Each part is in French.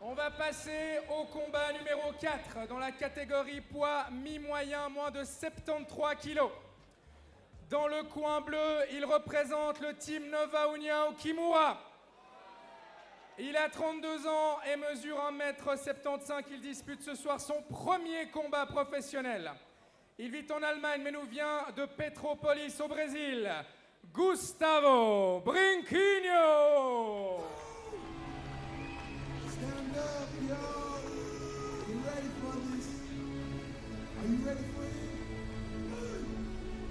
On va passer au combat numéro 4 dans la catégorie poids mi-moyen, moins de 73 kilos. Dans le coin bleu, il représente le team Nova União Kimura. Il a 32 ans et mesure 1,75 m. Il dispute ce soir son premier combat professionnel. Il vit en Allemagne mais nous vient de Petropolis au Brésil. Gustavo Brinquinho. Stand up, y'all. You ready for this? Are you ready for it?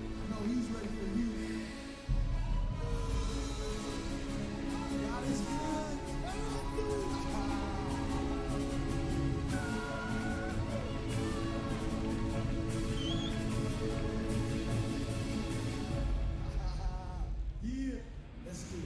I know he's ready for you. God is good. Yeah, let's do it.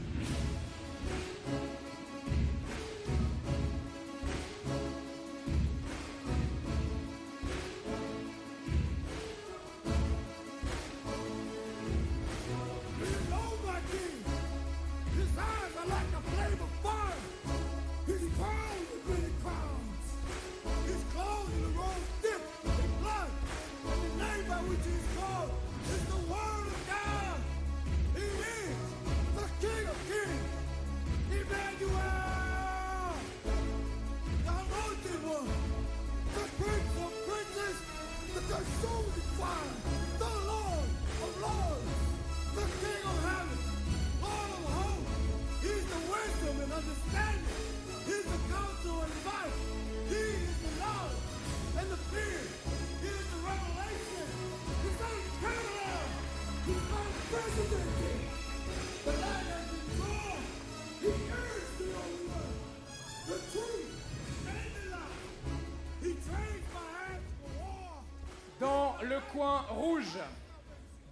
Dans le coin rouge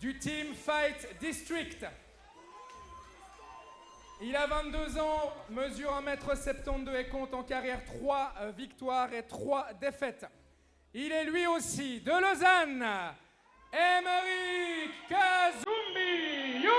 du Team Fight District. Il a 22 ans, mesure 1,72 m et compte en carrière 3 victoires et 3 défaites. Il est lui aussi de Lausanne, Emeric Kazumbi Yumbi.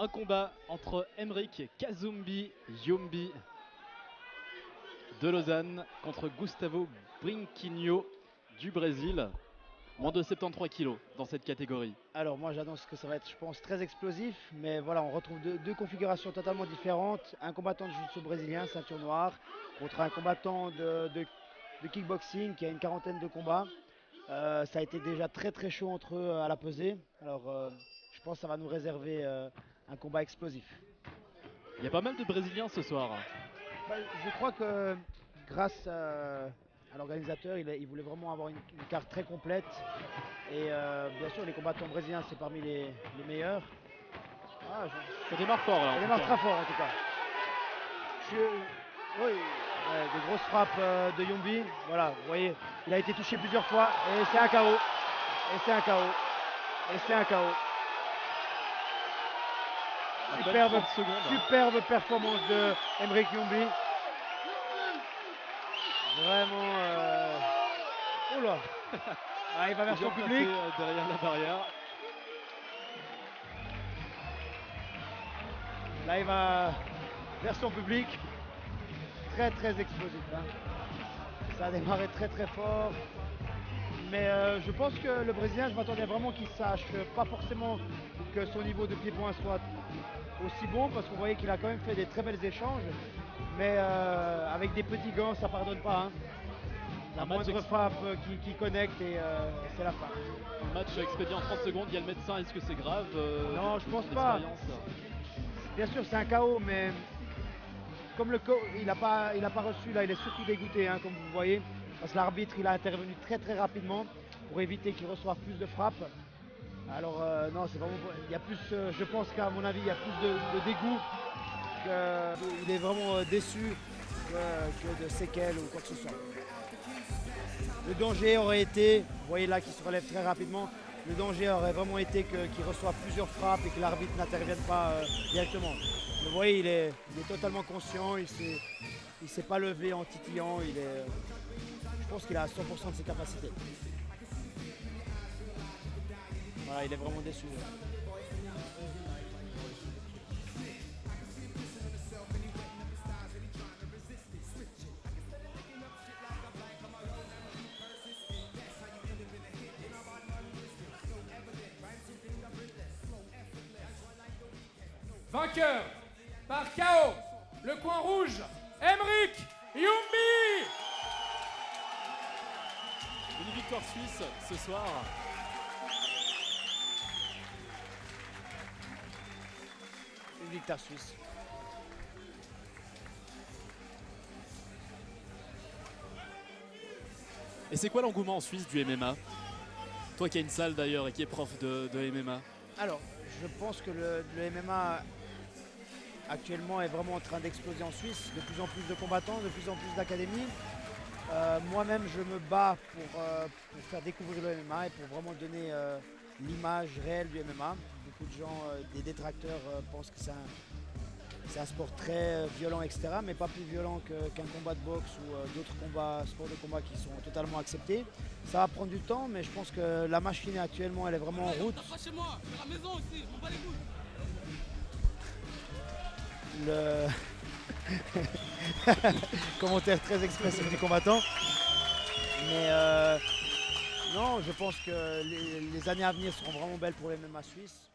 Un combat entre Emeric Kazumbi Yumbi de Lausanne contre Gustavo Brinquinho du Brésil. Moins de 73 kilos dans cette catégorie. Alors moi j'annonce que ça va être, je pense, très explosif, mais voilà, on retrouve deux configurations totalement différentes. Un combattant de jiu-jitsu brésilien, ceinture noire, contre un combattant de kickboxing qui a une quarantaine de combats. Ça a été déjà très très chaud entre eux à la pesée. Alors je pense que ça va nous réserver un combat explosif. Il y a pas mal de Brésiliens ce soir. Je crois que grâce à l'organisateur, il voulait vraiment avoir une carte très complète. Et bien sûr, les combattants brésiliens, c'est parmi les meilleurs. Ça démarre fort là. Ça démarre très fort en tout cas. Oui, des grosses frappes de Yumbi. Voilà, vous voyez, il a été touché plusieurs fois et c'est un KO. Et c'est un KO. Et c'est un KO. Superbe performance de Emeric Yumbi. Vraiment. Oula. Il va vers son public. Derrière la barrière. Là, il va vers son public. Très très explosif. Ça a démarré très très fort. Mais je pense que le Brésilien, je m'attendais vraiment qu'il sache, pas forcément que son niveau de pied-point soit aussi bon, parce qu'on voyait qu'il a quand même fait des très belles échanges. Mais avec des petits gants, ça pardonne pas. Hein. La moindre frappe qui connecte et c'est la fin. Match expédié en 30 secondes, il y a le médecin, est-ce que c'est grave Non, je pense pas. Bien sûr, c'est un KO, mais comme le KO, il n'a pas reçu, là, il est surtout dégoûté, hein, comme vous voyez, parce que l'arbitre, il a intervenu très très rapidement pour éviter qu'il reçoive plus de frappes. Alors non, c'est vraiment, il y a plus, je pense qu'à mon avis, il y a plus de dégoût. Il est vraiment déçu que de séquelles ou quoi que ce soit. Le danger aurait été, vous voyez là qu'il se relève très rapidement, le danger aurait vraiment été qu'il reçoive plusieurs frappes et que l'arbitre n'intervienne pas directement. Vous voyez, il est totalement conscient, il ne s'est pas levé en titillant, je pense qu'il a 100% de ses capacités. Voilà, il est vraiment déçu. Vainqueur par KO, le coin rouge, Emric Youmbi. Une victoire suisse ce soir. Une victoire suisse. Et c'est quoi l'engouement en Suisse du MMA? Toi qui as une salle d'ailleurs et qui est prof de MMA. Alors, je pense que le MMA actuellement est vraiment en train d'exploser en Suisse. De plus en plus de combattants, de plus en plus d'académies. Moi-même, je me bats pour faire découvrir le MMA et pour vraiment donner l'image réelle du MMA. Beaucoup de gens, des détracteurs, pensent que c'est un sport très violent, etc., mais pas plus violent qu'un combat de boxe ou d'autres sports de combat qui sont totalement acceptés. Ça va prendre du temps, mais je pense que la machine actuellement, elle est vraiment en route. Pas chez moi, c'est à la maison aussi, je m'en bats les couilles. Commentaire très expressif du combattant. Mais non, je pense que les années à venir seront vraiment belles pour les MMA suisses.